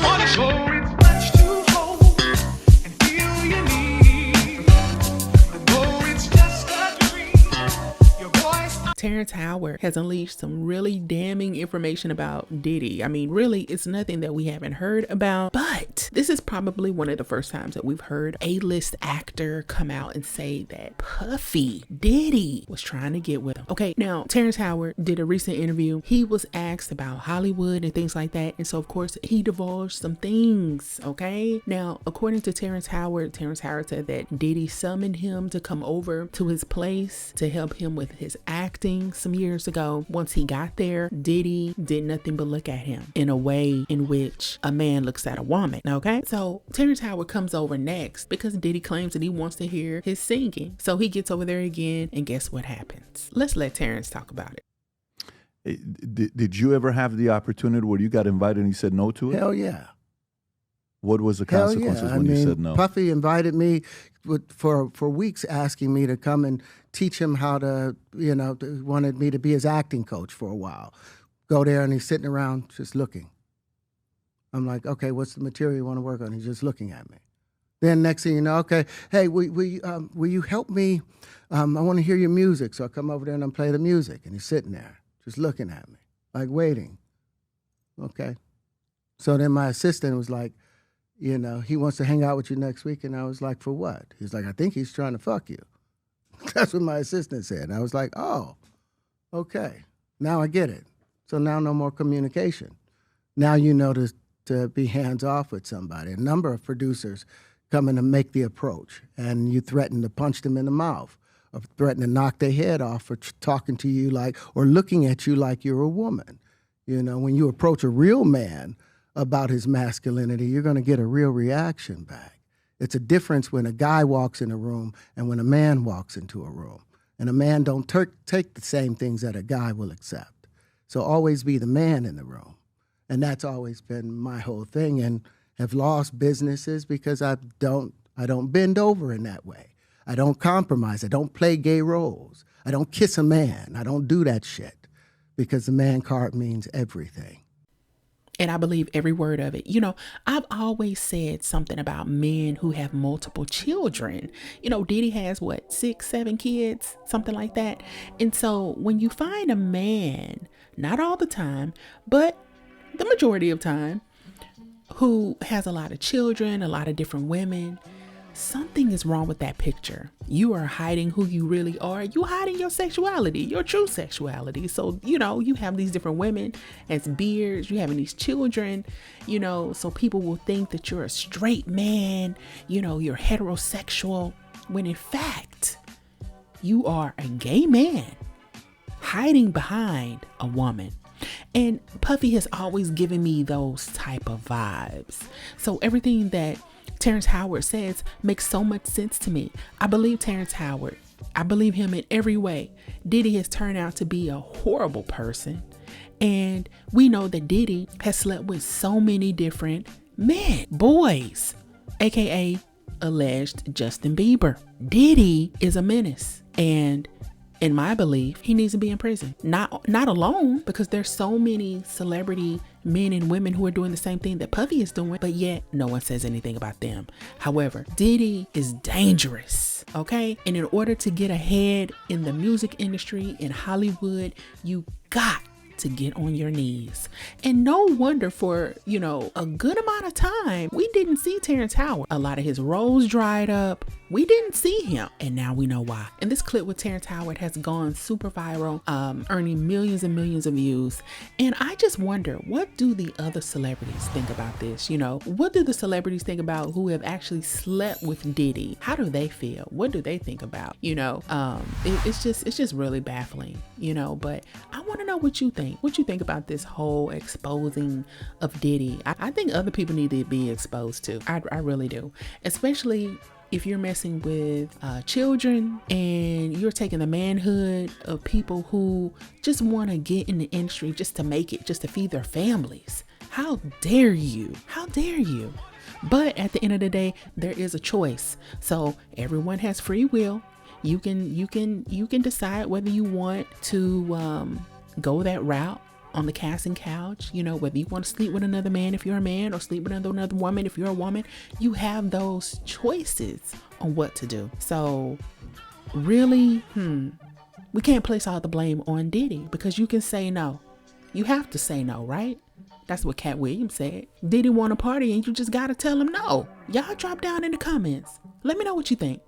wanna show it's much to hold and feel you need. Though it's just a dream, your voice. Terrence Howard has unleashed some really damning information about Diddy. I mean, really, it's nothing that we haven't heard about, but this is probably one of the first times that we've heard a A-list actor come out and say that Puffy Diddy was trying to get with him. Okay, now, Terrence Howard did a recent interview. He was asked about Hollywood and things like that, and so, of course, he divulged some things, okay? Now, according to Terrence Howard said that Diddy summoned him to come over to his place to help him with his acting some years ago. Once he got there, Diddy did nothing but look at him in a way in which a man looks at a woman. Okay, so Terrence Howard comes over next because Diddy claims that he wants to hear his singing. So he gets over there again, and guess what happens? Let's let Terrence talk about it. Did you ever have the opportunity where you got invited and you said no to it? Hell yeah. What was the consequences when you said no? Puffy invited me for weeks, asking me to come and teach him how to, wanted me to be his acting coach for a while. Go there and he's sitting around just looking. I'm like, okay, what's the material you want to work on? He's just looking at me. Then next thing you know, okay, hey, will you help me? I want to hear your music. So I come over there and I play the music. And he's sitting there just looking at me, like waiting. Okay. So then my assistant was like, he wants to hang out with you next week. And I was like, for what? He's like, I think he's trying to fuck you. That's what my assistant said. And I was like, oh, okay. Now I get it. So now no more communication. Now you know to be hands off with somebody. A number of producers come in to make the approach, and you threaten to punch them in the mouth, or threaten to knock their head off for talking to you or looking at you like you're a woman. When you approach a real man about his masculinity, you're going to get a real reaction back. It's a difference when a guy walks in a room and when a man walks into a room. And a man don't take the same things that a guy will accept. So always be the man in the room. And that's always been my whole thing, and have lost businesses because I don't bend over in that way. I don't compromise. I don't play gay roles. I don't kiss a man. I don't do that shit because the man card means everything. And I believe every word of it. I've always said something about men who have multiple children. Diddy has 6, 7 kids, something like that. And so when you find a man, not all the time, but the majority of time, who has a lot of children, a lot of different women, something is wrong with that picture. You are hiding who you really are. You hiding your sexuality, your true sexuality. So, you have these different women as beards, you having these children, so people will think that you're a straight man, you're heterosexual, when in fact, you are a gay man hiding behind a woman. And Puffy has always given me those type of vibes. So everything that Terrence Howard says makes so much sense to me. I believe Terrence Howard. I believe him in every way. Diddy has turned out to be a horrible person. And we know that Diddy has slept with so many different men, boys, aka alleged Justin Bieber. Diddy is a menace. And in my belief, he needs to be in prison. Not alone, because there's so many celebrity men and women who are doing the same thing that Puffy is doing, but yet no one says anything about them. However, Diddy is dangerous, okay? And in order to get ahead in the music industry, in Hollywood, you got to get on your knees. And no wonder for, a good amount of time, we didn't see Terrence Howard. A lot of his roles dried up. We didn't see him. And now we know why. And this clip with Terrence Howard has gone super viral, earning millions and millions of views. And I just wonder, what do the other celebrities think about this? What do the celebrities think about who have actually slept with Diddy? How do they feel? What do they think about? It's just really baffling, but I want to know what you think. What you think about this whole exposing of Diddy? I think other people need to be exposed too. I really do. Especially if you're messing with children and you're taking the manhood of people who just want to get in the industry just to make it, just to feed their families. How dare you? How dare you? But at the end of the day, there is a choice. So everyone has free will. You can decide whether you want to go that route on the casting couch, whether you want to sleep with another man if you're a man, or sleep with another woman if you're a woman, you have those choices on what to do. So really, we can't place all the blame on Diddy, because you can say no. You have to say no, right? That's what Cat Williams said. Diddy want a party and you just got to tell him no. Y'all drop down in the comments. Let me know what you think.